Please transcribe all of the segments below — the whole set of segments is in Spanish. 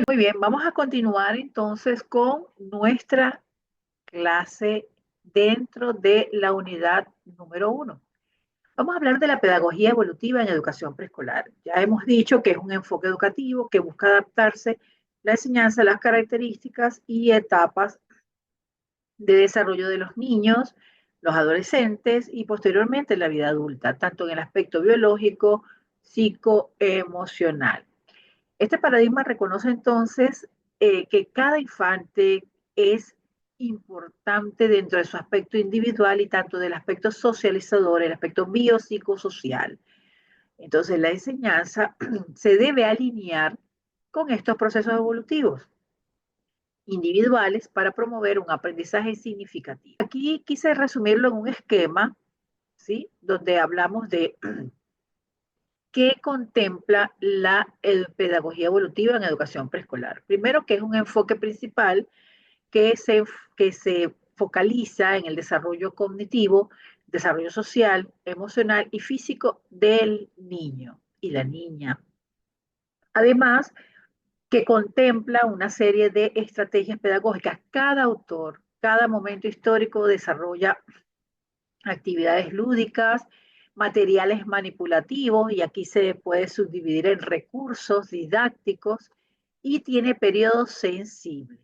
Muy bien, vamos a continuar entonces con nuestra clase dentro de la unidad número 1. Vamos a hablar de la pedagogía evolutiva en educación preescolar. Ya hemos dicho que es un enfoque educativo que busca adaptarse la enseñanza a las características y etapas de desarrollo de los niños, los adolescentes y posteriormente en la vida adulta, tanto en el aspecto biológico, psicoemocional. Este paradigma reconoce entonces que cada infante es importante dentro de su aspecto individual y tanto del aspecto socializador, el aspecto biopsicosocial. Entonces la enseñanza se debe alinear con estos procesos evolutivos individuales para promover un aprendizaje significativo. Aquí quise resumirlo en un esquema, ¿sí? Donde hablamos de qué contempla la pedagogía evolutiva en educación preescolar. Primero, que es un enfoque principal que se focaliza en el desarrollo cognitivo, desarrollo social, emocional y físico del niño y la niña. Además, que contempla una serie de estrategias pedagógicas. Cada autor, cada momento histórico desarrolla actividades lúdicas, materiales manipulativos, y aquí se puede subdividir en recursos didácticos, y tiene periodos sensibles.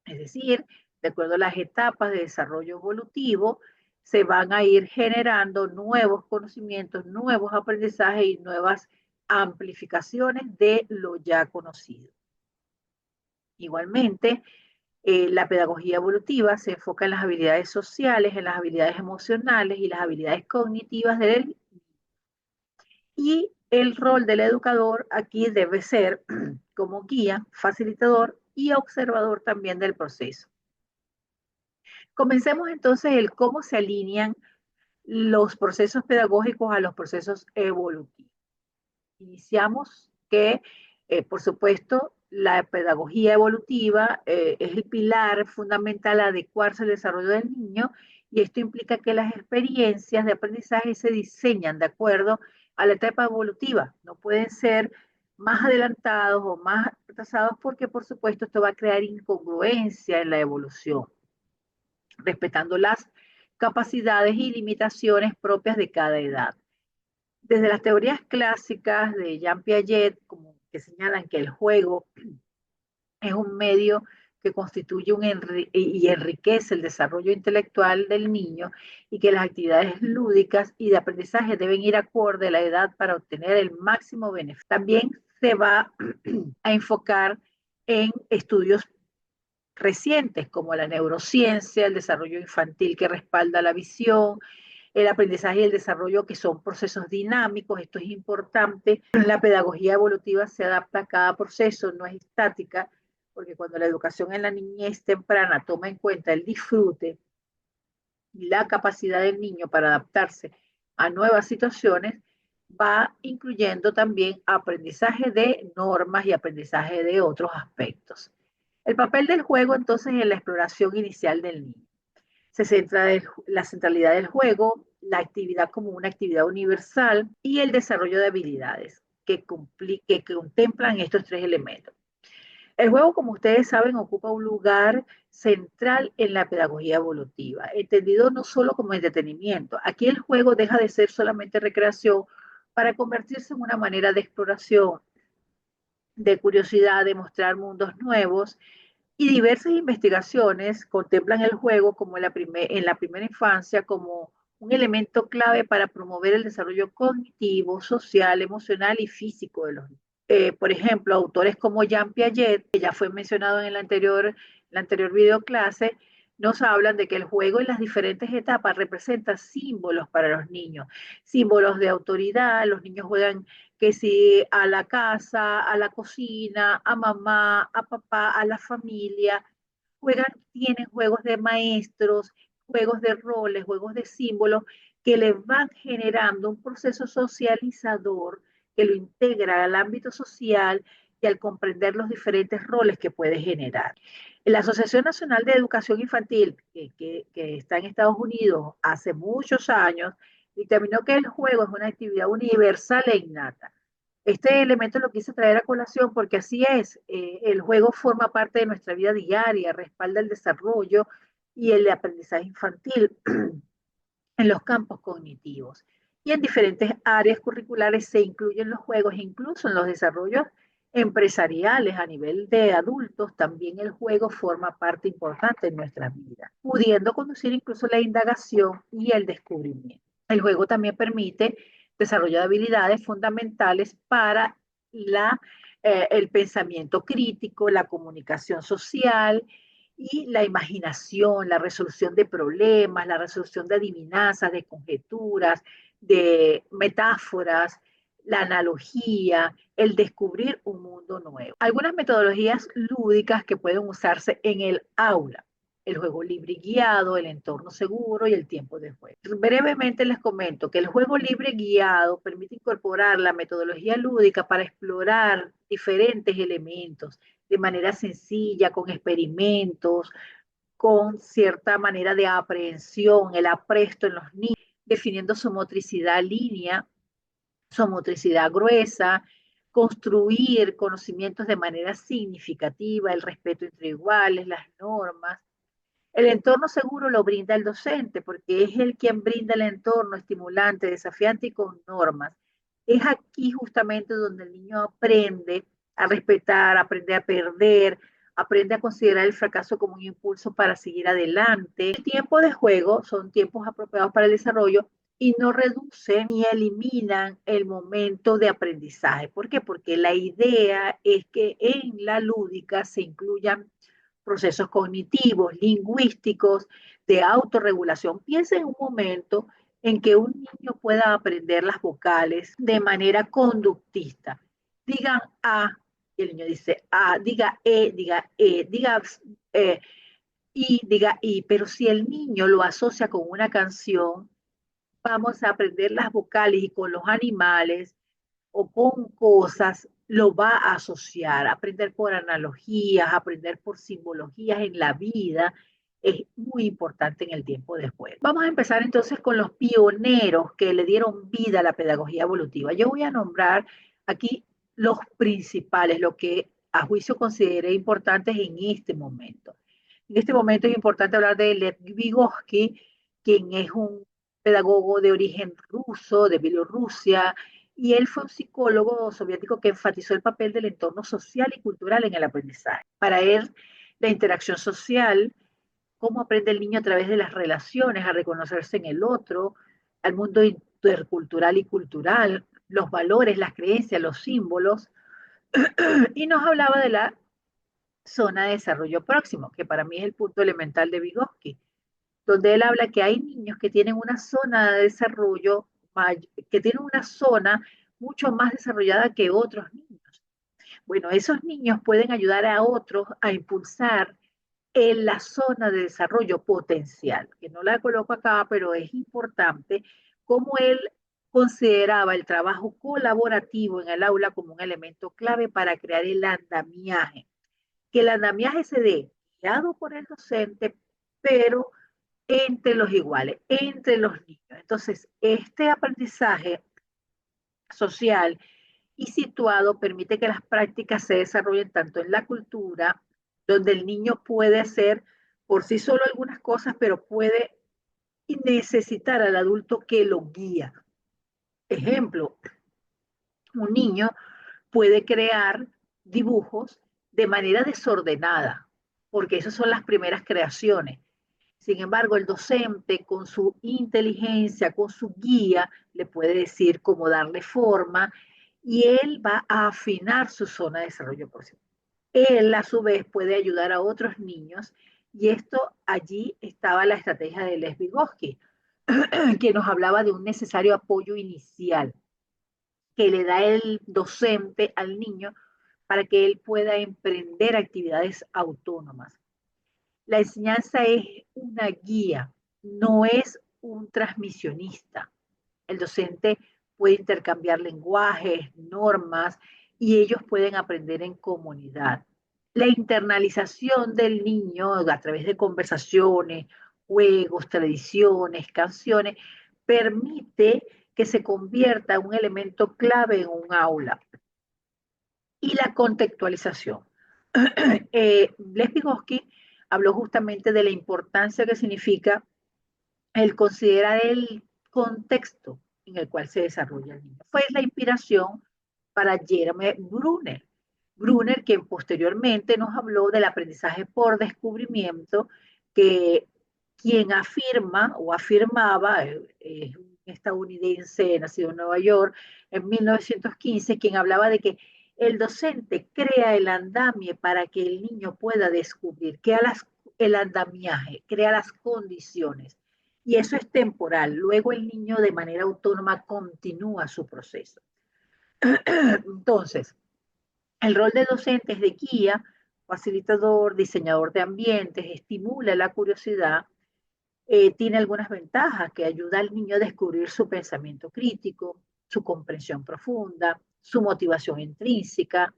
Es decir, de acuerdo a las etapas de desarrollo evolutivo, se van a ir generando nuevos conocimientos, nuevos aprendizajes y nuevas amplificaciones de lo ya conocido. Igualmente, la pedagogía evolutiva se enfoca en las habilidades sociales, en las habilidades emocionales y las habilidades cognitivas del. Y el rol del educador aquí debe ser como guía, facilitador y observador también del proceso. Comencemos entonces el cómo se alinean los procesos pedagógicos a los procesos evolutivos. Iniciamos que, por supuesto, la pedagogía evolutiva es el pilar fundamental a adecuarse al desarrollo del niño, y esto implica que las experiencias de aprendizaje se diseñan de acuerdo a la etapa evolutiva. No pueden ser más adelantados o más retrasados porque, por supuesto, esto va a crear incongruencia en la evolución, respetando las capacidades y limitaciones propias de cada edad. Desde las teorías clásicas de Jean Piaget, como que señalan que el juego es un medio que constituye y enriquece el desarrollo intelectual del niño, y que las actividades lúdicas y de aprendizaje deben ir acorde a la edad para obtener el máximo beneficio. También se va a enfocar en estudios recientes como la neurociencia, el desarrollo infantil que respalda la visión, el aprendizaje y el desarrollo, que son procesos dinámicos. Esto es importante. La pedagogía evolutiva se adapta a cada proceso, no es estática, porque cuando la educación en la niñez temprana toma en cuenta el disfrute y la capacidad del niño para adaptarse a nuevas situaciones, va incluyendo también aprendizaje de normas y aprendizaje de otros aspectos. El papel del juego entonces en la exploración inicial del niño. Se centra en la centralidad del juego, la actividad como una actividad universal y el desarrollo de habilidades que contemplan estos tres elementos. El juego, como ustedes saben, ocupa un lugar central en la pedagogía evolutiva, entendido no solo como entretenimiento. Aquí el juego deja de ser solamente recreación para convertirse en una manera de exploración, de curiosidad, de mostrar mundos nuevos, y diversas investigaciones contemplan el juego como en la primera infancia como un elemento clave para promover el desarrollo cognitivo, social, emocional y físico de los niños. Por ejemplo, autores como Jean Piaget, que ya fue mencionado en la anterior videoclase, nos hablan de que el juego en las diferentes etapas representa símbolos para los niños, símbolos de autoridad. Los niños juegan que si a la casa, a la cocina, a mamá, a papá, a la familia, tienen juegos de maestros, juegos de roles, juegos de símbolos, que les van generando un proceso socializador que lo integra al ámbito social y al comprender los diferentes roles que puede generar. La Asociación Nacional de Educación Infantil, que está en Estados Unidos hace muchos años, determinó que el juego es una actividad universal e innata. Este elemento lo quise traer a colación porque así es, el juego forma parte de nuestra vida diaria, respalda el desarrollo y el aprendizaje infantil en los campos cognitivos. Y en diferentes áreas curriculares se incluyen los juegos, incluso en los desarrollos empresariales a nivel de adultos, también el juego forma parte importante en nuestra vida, pudiendo conducir incluso la indagación y el descubrimiento. El juego también permite desarrollo de habilidades fundamentales para el pensamiento crítico, la comunicación social y la imaginación, la resolución de problemas, la resolución de adivinanzas, de conjeturas, de metáforas, la analogía, el descubrir un mundo nuevo. Algunas metodologías lúdicas que pueden usarse en el aula: el juego libre y guiado, el entorno seguro y el tiempo de juego. Brevemente les comento que el juego libre y guiado permite incorporar la metodología lúdica para explorar diferentes elementos de manera sencilla, con experimentos, con cierta manera de aprehensión, el apresto en los niños, definiendo su motricidad línea, su motricidad gruesa, construir conocimientos de manera significativa, el respeto entre iguales, las normas. El entorno seguro lo brinda el docente, porque es el quien brinda el entorno estimulante, desafiante y con normas. Es aquí justamente donde el niño aprende a respetar, aprende a perder, aprende a considerar el fracaso como un impulso para seguir adelante. El tiempo de juego son tiempos apropiados para el desarrollo y no reducen ni eliminan el momento de aprendizaje. ¿Por qué? Porque la idea es que en la lúdica se incluyan procesos cognitivos, lingüísticos, de autorregulación. Piensa en un momento en que un niño pueda aprender las vocales de manera conductista. Digan A, y el niño dice A, diga diga I, diga I, pero si el niño lo asocia con una canción, vamos a aprender las vocales y con los animales o con cosas, lo va a asociar, aprender por analogías, aprender por simbologías en la vida, es muy importante en el tiempo de juego. Vamos a empezar entonces con los pioneros que le dieron vida a la pedagogía evolutiva. Yo voy a nombrar aquí los principales, lo que a juicio consideré importantes en este momento. En este momento es importante hablar de Lev Vygotsky, quien es un pedagogo de origen ruso, de Bielorrusia, y él fue un psicólogo soviético que enfatizó el papel del entorno social y cultural en el aprendizaje. Para él, la interacción social, cómo aprende el niño a través de las relaciones, a reconocerse en el otro, al mundo intercultural y cultural, los valores, las creencias, los símbolos, y nos hablaba de la zona de desarrollo próximo, que para mí es el punto elemental de Vygotsky, donde él habla que hay niños que tienen una zona de desarrollo, que tienen una zona mucho más desarrollada que otros niños. Bueno, esos niños pueden ayudar a otros a impulsar en la zona de desarrollo potencial, que no la coloco acá, pero es importante cómo él consideraba el trabajo colaborativo en el aula como un elemento clave para crear el andamiaje, que el andamiaje se dé guiado por el docente, pero entre los iguales, entre los niños. Entonces, este aprendizaje social y situado permite que las prácticas se desarrollen tanto en la cultura, donde el niño puede hacer por sí solo algunas cosas, pero puede necesitar al adulto que lo guía. Ejemplo, un niño puede crear dibujos de manera desordenada, porque esas son las primeras creaciones. Sin embargo, el docente con su inteligencia, con su guía, le puede decir cómo darle forma y él va a afinar su zona de desarrollo próximo. Él, a su vez, puede ayudar a otros niños y esto allí estaba la estrategia de Les Vygotsky, que nos hablaba de un necesario apoyo inicial que le da el docente al niño para que él pueda emprender actividades autónomas. La enseñanza es una guía, no es un transmisionista. El docente puede intercambiar lenguajes, normas, y ellos pueden aprender en comunidad. La internalización del niño a través de conversaciones, juegos, tradiciones, canciones, permite que se convierta en un elemento clave en un aula. y la contextualización. Lev Vygotsky habló justamente de la importancia que significa el considerar el contexto en el cual se desarrolla el niño. Fue la inspiración para Jerome Brunner. Brunner, quien posteriormente nos habló del aprendizaje por descubrimiento, que quien afirma o afirmaba, es un estadounidense nacido en Nueva York en 1915, quien hablaba de que el docente crea el andamie para que el niño pueda descubrir, el andamiaje, crea las condiciones. Y eso es temporal. Luego el niño de manera autónoma continúa su proceso. Entonces, el rol de docente es de guía, facilitador, diseñador de ambientes, estimula la curiosidad, tiene algunas ventajas que ayuda al niño a descubrir su pensamiento crítico, su comprensión profunda, su motivación intrínseca.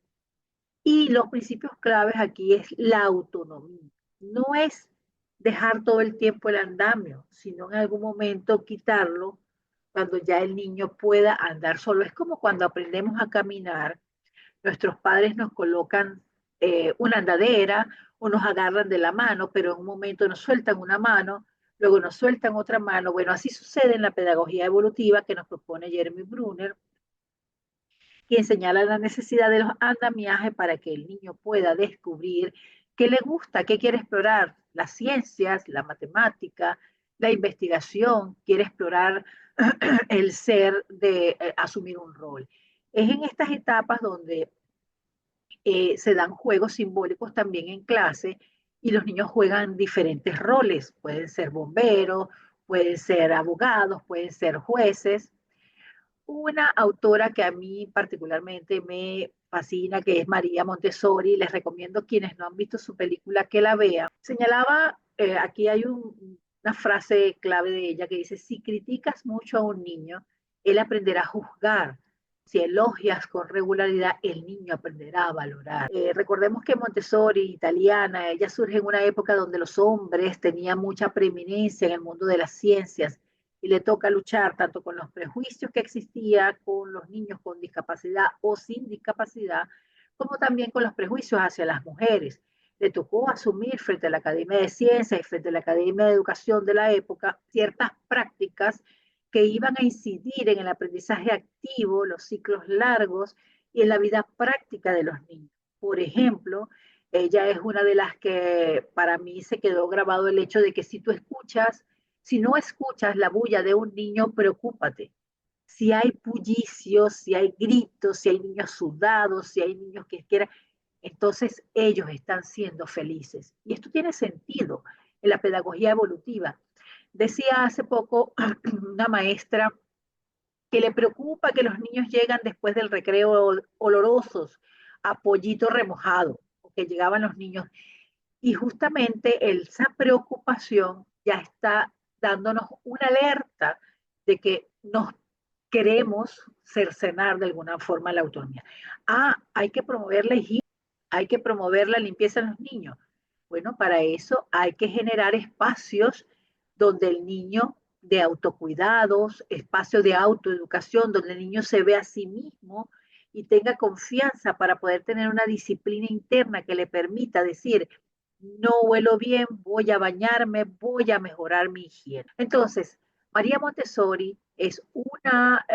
Y los principios claves aquí es la autonomía. No es dejar todo el tiempo el andamio, sino en algún momento quitarlo cuando ya el niño pueda andar solo. Es como cuando aprendemos a caminar, nuestros padres nos colocan una andadera o nos agarran de la mano, pero en un momento nos sueltan una mano, luego nos sueltan otra mano. Bueno, así sucede en la pedagogía evolutiva que nos propone Jeremy Brunner, quien señala la necesidad de los andamiajes para que el niño pueda descubrir qué le gusta, qué quiere explorar, las ciencias, la matemática, la investigación, quiere explorar el ser de asumir un rol. Es en estas etapas donde se dan juegos simbólicos también en clase y los niños juegan diferentes roles, pueden ser bomberos, pueden ser abogados, pueden ser jueces. Una autora que a mí particularmente me fascina, que es María Montessori, les recomiendo a quienes no han visto su película que la vean. Señalaba, aquí hay una frase clave de ella que dice, si criticas mucho a un niño, él aprenderá a juzgar. Si elogias con regularidad, el niño aprenderá a valorar. Recordemos que Montessori, italiana, ella surge en una época donde los hombres tenían mucha preeminencia en el mundo de las ciencias y le toca luchar tanto con los prejuicios que existía con los niños con discapacidad o sin discapacidad, como también con los prejuicios hacia las mujeres. Le tocó asumir frente a la Academia de Ciencias y frente a la Academia de Educación de la época ciertas prácticas que iban a incidir en el aprendizaje activo, los ciclos largos y en la vida práctica de los niños. Por ejemplo, ella es una de las que para mí se quedó grabado el hecho de que si no escuchas la bulla de un niño, preocúpate. Si hay bullicio, si hay gritos, si hay niños sudados, si hay niños que quieran, entonces ellos están siendo felices. Y esto tiene sentido en la pedagogía evolutiva. Decía hace poco una maestra que le preocupa que los niños llegan después del recreo olorosos a pollito remojado, que llegaban los niños. Y justamente esa preocupación ya está dándonos una alerta de que nos queremos cercenar de alguna forma la autonomía. Hay que promover la higiene, hay que promover la limpieza de los niños. Bueno, para eso hay que generar espacios donde el niño de autocuidados, espacios de autoeducación, donde el niño se ve a sí mismo y tenga confianza para poder tener una disciplina interna que le permita decir, no huelo bien, voy a bañarme, voy a mejorar mi higiene. Entonces, María Montessori es una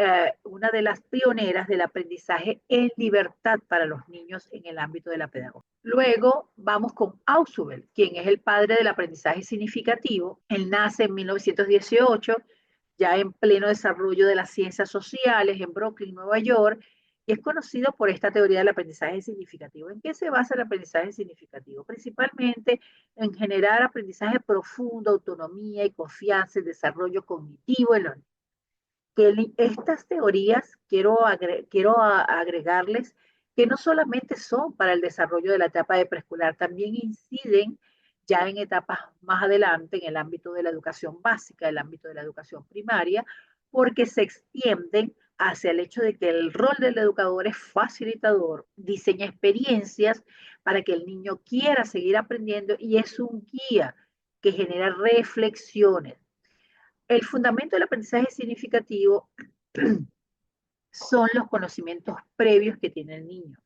de las pioneras del aprendizaje en libertad para los niños en el ámbito de la pedagogía. Luego vamos con Ausubel, quien es el padre del aprendizaje significativo. Él nace en 1918, ya en pleno desarrollo de las ciencias sociales en Brooklyn, Nueva York, y es conocido por esta teoría del aprendizaje significativo. ¿En qué se basa el aprendizaje significativo? Principalmente en generar aprendizaje profundo, autonomía y confianza y desarrollo cognitivo en los niños. Estas teorías quiero agregarles que no solamente son para el desarrollo de la etapa de preescolar, también inciden ya en etapas más adelante en el ámbito de la educación básica, el ámbito de la educación primaria, porque se extienden hacia el hecho de que el rol del educador es facilitador, diseña experiencias para que el niño quiera seguir aprendiendo y es un guía que genera reflexiones. El fundamento del aprendizaje significativo son los conocimientos previos que tiene el niño.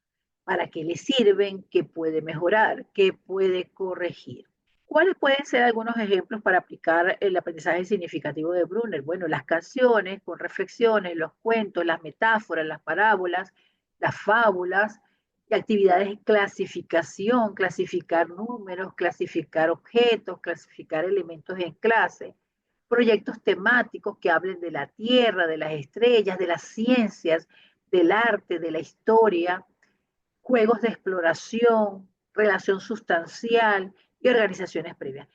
para qué le sirven, qué puede mejorar, qué puede corregir. ¿Cuáles pueden ser algunos ejemplos para aplicar el aprendizaje significativo de Brunner? Bueno, las canciones con reflexiones, los cuentos, las metáforas, las parábolas, las fábulas, y actividades de clasificación, clasificar números, clasificar objetos, clasificar elementos en clase, proyectos temáticos que hablen de la Tierra, de las estrellas, de las ciencias, del arte, de la historia, juegos de exploración, relación sustancial y organizaciones previas.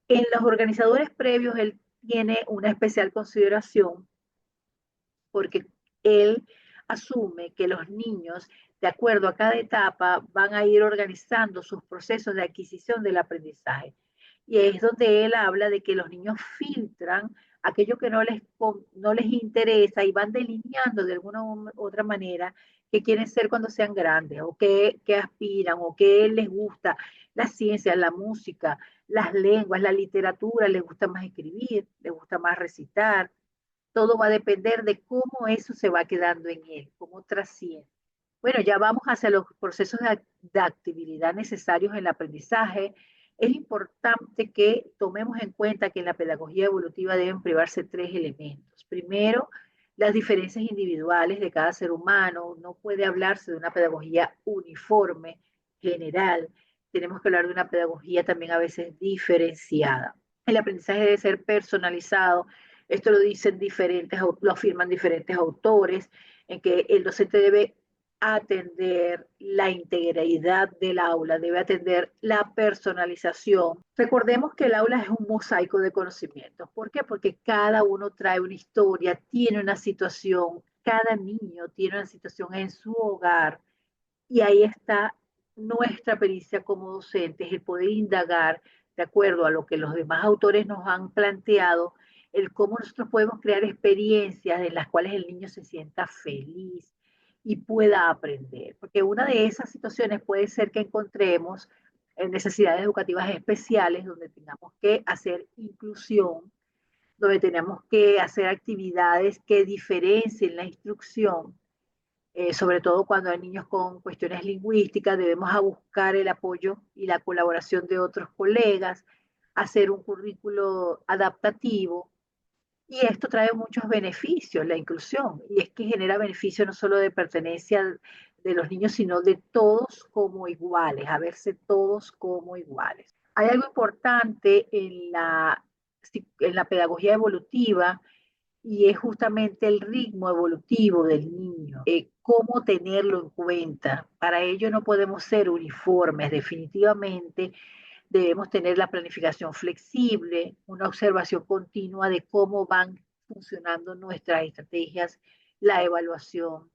En los organizadores previos, él tiene una especial consideración porque él asume que los niños, de acuerdo a cada etapa, van a ir organizando sus procesos de adquisición del aprendizaje. Y es donde él habla de que los niños filtran aquello que no les interesa y van delineando de alguna u otra manera qué quieren ser cuando sean grandes, o qué aspiran, o qué les gusta, la ciencia, la música, las lenguas, la literatura, les gusta más escribir, les gusta más recitar. Todo va a depender de cómo eso se va quedando en él, cómo trasciende. Bueno, ya vamos hacia los procesos de adaptabilidad necesarios en el aprendizaje. Es importante que tomemos en cuenta que en la pedagogía evolutiva deben privarse tres elementos. Primero, las diferencias individuales de cada ser humano. No puede hablarse de una pedagogía uniforme, general. Tenemos que hablar de una pedagogía también a veces diferenciada. El aprendizaje debe ser personalizado. Esto lo dicen lo afirman diferentes autores, en que el docente debe atender la integridad del aula, debe atender la personalización. Recordemos que el aula es un mosaico de conocimientos. ¿Por qué? Porque cada uno trae una historia, tiene una situación, cada niño tiene una situación en su hogar y ahí está nuestra pericia como docentes, el poder indagar de acuerdo a lo que los demás autores nos han planteado, el cómo nosotros podemos crear experiencias en las cuales el niño se sienta feliz y pueda aprender. Porque una de esas situaciones puede ser que encontremos necesidades educativas especiales donde tengamos que hacer inclusión, donde tenemos que hacer actividades que diferencien la instrucción, sobre todo cuando hay niños con cuestiones lingüísticas, debemos a buscar el apoyo y la colaboración de otros colegas, hacer un currículo adaptativo, y esto trae muchos beneficios, la inclusión, y es que genera beneficios no solo de pertenencia de los niños, sino de todos como iguales, a verse todos como iguales. Hay algo importante en la pedagogía evolutiva, y es justamente el ritmo evolutivo del niño, cómo tenerlo en cuenta. Para ello no podemos ser uniformes, definitivamente debemos tener la planificación flexible, una observación continua de cómo van funcionando nuestras estrategias, la evaluación,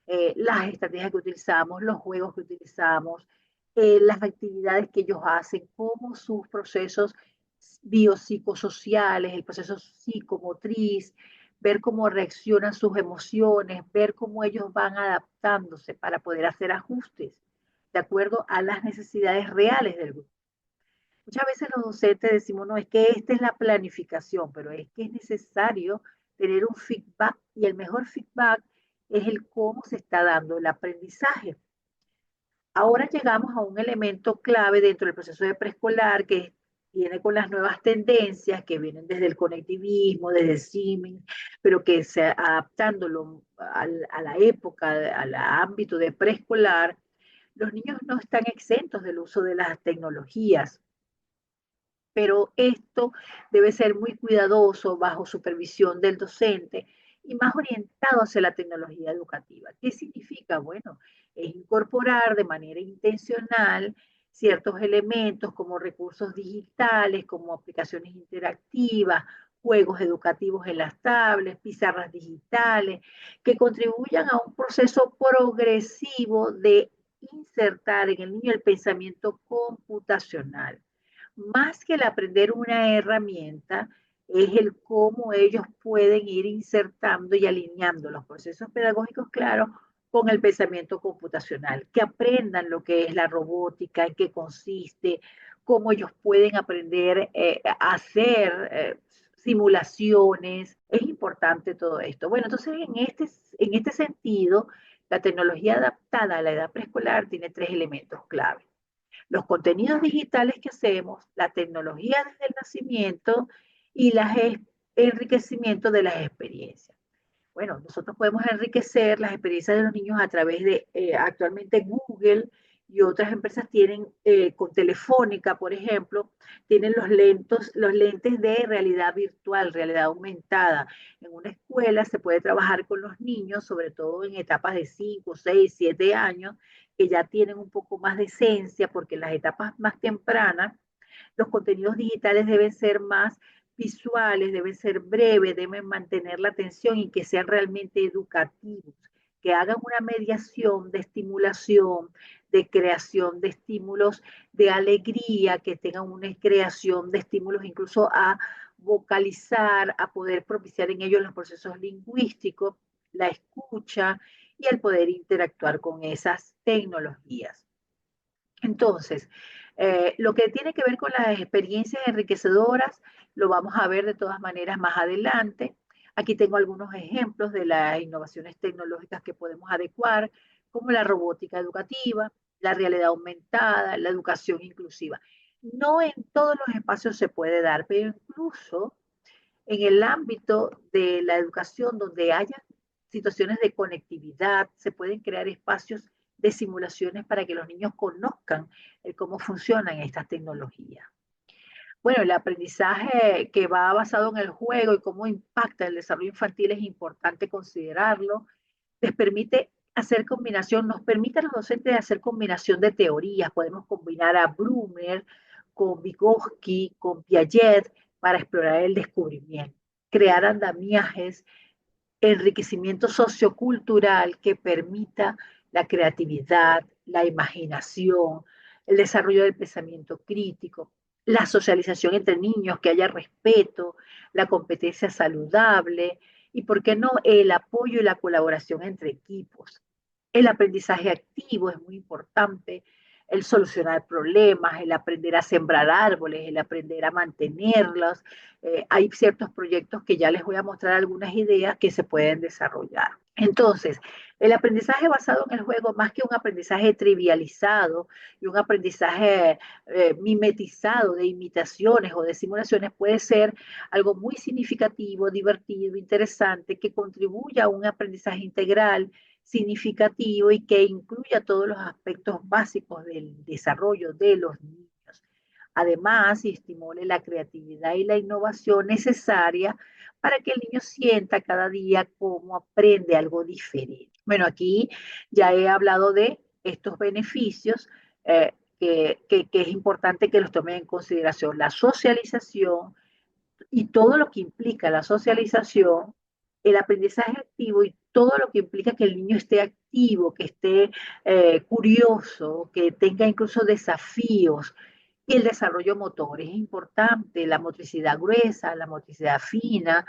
las estrategias que utilizamos, los juegos que utilizamos, las actividades que ellos hacen, cómo sus procesos biopsicosociales, el proceso psicomotriz, ver cómo reaccionan sus emociones, ver cómo ellos van adaptándose para poder hacer ajustes de acuerdo a las necesidades reales del grupo. Muchas veces los docentes decimos, no, es que esta es la planificación, pero es que es necesario tener un feedback, y el mejor feedback es el cómo se está dando el aprendizaje. Ahora llegamos a un elemento clave dentro del proceso de preescolar que viene con las nuevas tendencias que vienen desde el conectivismo, desde el Siemens, pero que se adaptándolo a la época, al ámbito de preescolar, los niños no están exentos del uso de las tecnologías, pero esto debe ser muy cuidadoso bajo supervisión del docente y más orientado hacia la tecnología educativa. ¿Qué significa? Bueno, es incorporar de manera intencional ciertos elementos como recursos digitales, como aplicaciones interactivas, juegos educativos en las tablets, pizarras digitales, que contribuyan a un proceso progresivo de insertar en el niño el pensamiento computacional. Más que el aprender una herramienta, es el cómo ellos pueden ir insertando y alineando los procesos pedagógicos, claro, con el pensamiento computacional, que aprendan lo que es la robótica, en qué consiste, cómo ellos pueden aprender a hacer simulaciones. Es importante todo esto. Bueno, entonces en este sentido, La tecnología adaptada a la edad preescolar tiene tres elementos clave: los contenidos digitales que hacemos, la tecnología desde el nacimiento y el enriquecimiento de las experiencias. Bueno, nosotros podemos enriquecer las experiencias de los niños a través de, actualmente Google y otras empresas tienen, con Telefónica, por ejemplo, tienen los lentes de realidad virtual, realidad aumentada. En una escuela se puede trabajar con los niños, sobre todo en etapas de 5, 6, 7 años, que ya tienen un poco más de esencia, porque en las etapas más tempranas los contenidos digitales deben ser más visuales, deben ser breves, deben mantener la atención y que sean realmente educativos, que hagan una mediación de estimulación, de creación de estímulos de alegría, que tengan una creación de estímulos incluso a vocalizar, a poder propiciar en ellos los procesos lingüísticos, la escucha y el poder interactuar con esas tecnologías. Entonces, lo que tiene que ver con las experiencias enriquecedoras, lo vamos a ver de todas maneras más adelante. Aquí tengo algunos ejemplos de las innovaciones tecnológicas que podemos adecuar, como la robótica educativa, la realidad aumentada, la educación inclusiva. No en todos los espacios se puede dar, pero incluso en el ámbito de la educación donde haya situaciones de conectividad, se pueden crear espacios de simulaciones para que los niños conozcan cómo funcionan estas tecnologías. Bueno, el aprendizaje que va basado en el juego y cómo impacta el desarrollo infantil es importante considerarlo. Les permite hacer combinación, nos permite a los docentes hacer combinación de teorías. Podemos combinar a Brumer con Vygotsky, con Piaget, para explorar el descubrimiento, crear andamiajes, enriquecimiento sociocultural que permita la creatividad, la imaginación, el desarrollo del pensamiento crítico, la socialización entre niños, que haya respeto, la competencia saludable y, ¿por qué no?, el apoyo y la colaboración entre equipos. El aprendizaje activo es muy importante, el solucionar problemas, el aprender a sembrar árboles, el aprender a mantenerlos. Hay ciertos proyectos que ya les voy a mostrar algunas ideas que se pueden desarrollar. Entonces, el aprendizaje basado en el juego, más que un aprendizaje trivializado y un aprendizaje mimetizado de imitaciones o de simulaciones, puede ser algo muy significativo, divertido, interesante, que contribuya a un aprendizaje integral, significativo y que incluya todos los aspectos básicos del desarrollo de los niños. Además, y estimule la creatividad y la innovación necesaria para que el niño sienta cada día cómo aprende algo diferente. Bueno, aquí ya he hablado de estos beneficios que es importante que los tomen en consideración. La socialización y todo lo que implica la socialización, el aprendizaje activo y todo lo que implica que el niño esté activo, que esté curioso, que tenga incluso desafíos, y el desarrollo motor. Es importante la motricidad gruesa, la motricidad fina,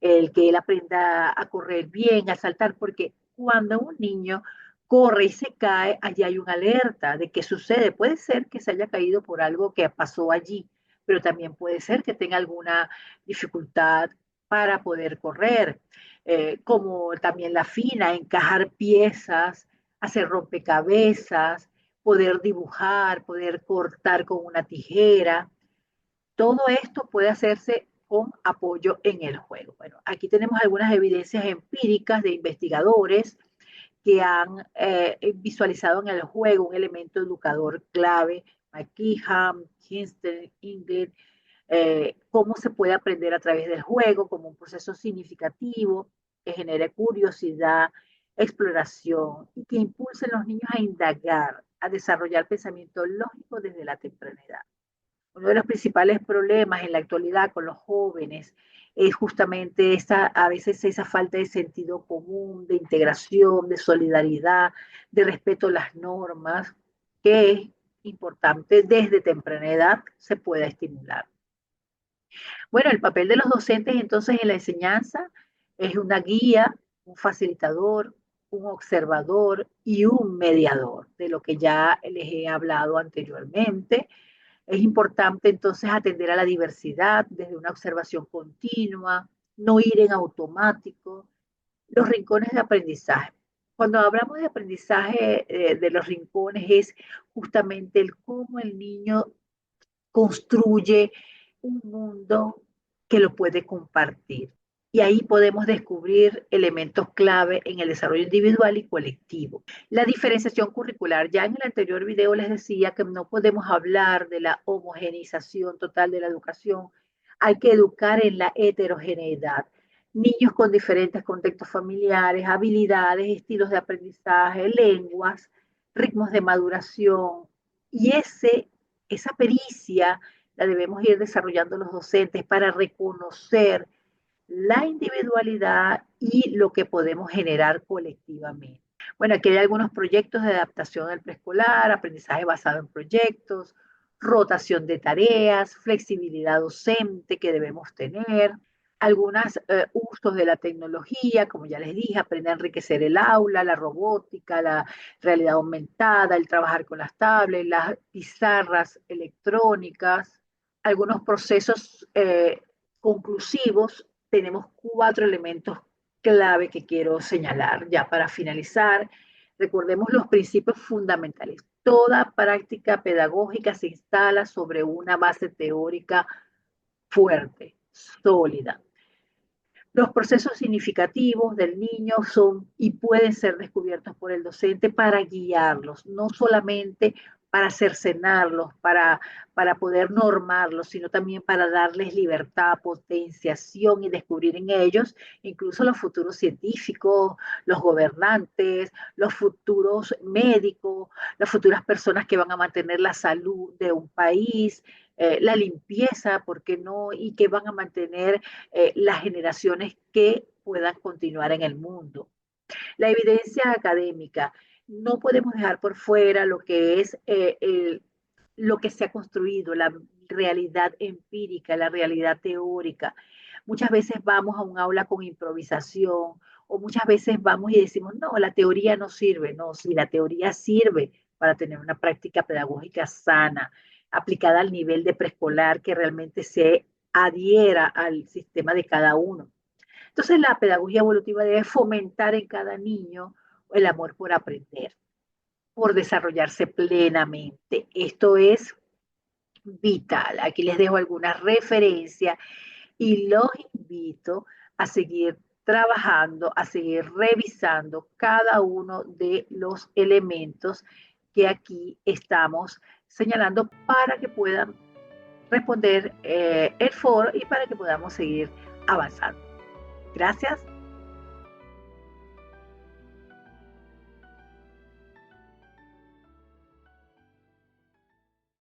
el que él aprenda a correr bien, a saltar, porque cuando un niño corre y se cae, allí hay una alerta de qué sucede. Puede ser que se haya caído por algo que pasó allí, pero también puede ser que tenga alguna dificultad para poder correr, como también la fina, encajar piezas, hacer rompecabezas, poder dibujar, poder cortar con una tijera. Todo esto puede hacerse con apoyo en el juego. Bueno, aquí tenemos algunas evidencias empíricas de investigadores que han visualizado en el juego un elemento educador clave, McKeehan, Kinston, Ingrid, cómo se puede aprender a través del juego como un proceso significativo que genere curiosidad, exploración y que impulse a los niños a indagar, a desarrollar pensamiento lógico desde la temprana edad. Uno de los principales problemas en la actualidad con los jóvenes es justamente a veces esa falta de sentido común, de integración, de solidaridad, de respeto a las normas, que es importante desde temprana edad se pueda estimular. Bueno, el papel de los docentes entonces en la enseñanza es una guía, un facilitador, un observador y un mediador, de lo que ya les he hablado anteriormente. Es importante entonces atender a la diversidad desde una observación continua, no ir en automático, los rincones de aprendizaje. Cuando hablamos de aprendizaje de los rincones es justamente el cómo el niño construye un mundo que lo puede compartir. Y ahí podemos descubrir elementos clave en el desarrollo individual y colectivo. La diferenciación curricular. Ya en el anterior video les decía que no podemos hablar de la homogeneización total de la educación. Hay que educar en la heterogeneidad. Niños con diferentes contextos familiares, habilidades, estilos de aprendizaje, lenguas, ritmos de maduración. Y esa pericia la debemos ir desarrollando los docentes para reconocer la individualidad y lo que podemos generar colectivamente. Bueno, aquí hay algunos proyectos de adaptación al preescolar, aprendizaje basado en proyectos, rotación de tareas, flexibilidad docente que debemos tener, algunos usos de la tecnología, como ya les dije, aprender a enriquecer el aula, la robótica, la realidad aumentada, el trabajar con las tablets, las pizarras electrónicas, algunos procesos conclusivos. Tenemos 4 elementos clave que quiero señalar ya para finalizar. Recordemos los principios fundamentales. Toda práctica pedagógica se instala sobre una base teórica fuerte, sólida. Los procesos significativos del niño son y pueden ser descubiertos por el docente para guiarlos, no solamente para cercenarlos, para poder normarlos, sino también para darles libertad, potenciación y descubrir en ellos incluso los futuros científicos, los gobernantes, los futuros médicos, las futuras personas que van a mantener la salud de un país, la limpieza, ¿por qué no? Y que van a mantener las generaciones que puedan continuar en el mundo. La evidencia académica. No podemos dejar por fuera lo que es lo que se ha construido, la realidad empírica, la realidad teórica. Muchas veces vamos a un aula con improvisación o muchas veces vamos y decimos, no, la teoría no sirve. No, si la teoría sirve para tener una práctica pedagógica sana, aplicada al nivel de preescolar que realmente se adhiera al sistema de cada uno. Entonces, la pedagogía evolutiva debe fomentar en cada niño el amor por aprender, por desarrollarse plenamente. Esto es vital. Aquí les dejo algunas referencias y los invito a seguir trabajando, a seguir revisando cada uno de los elementos que aquí estamos señalando para que puedan responder el foro y para que podamos seguir avanzando. Gracias.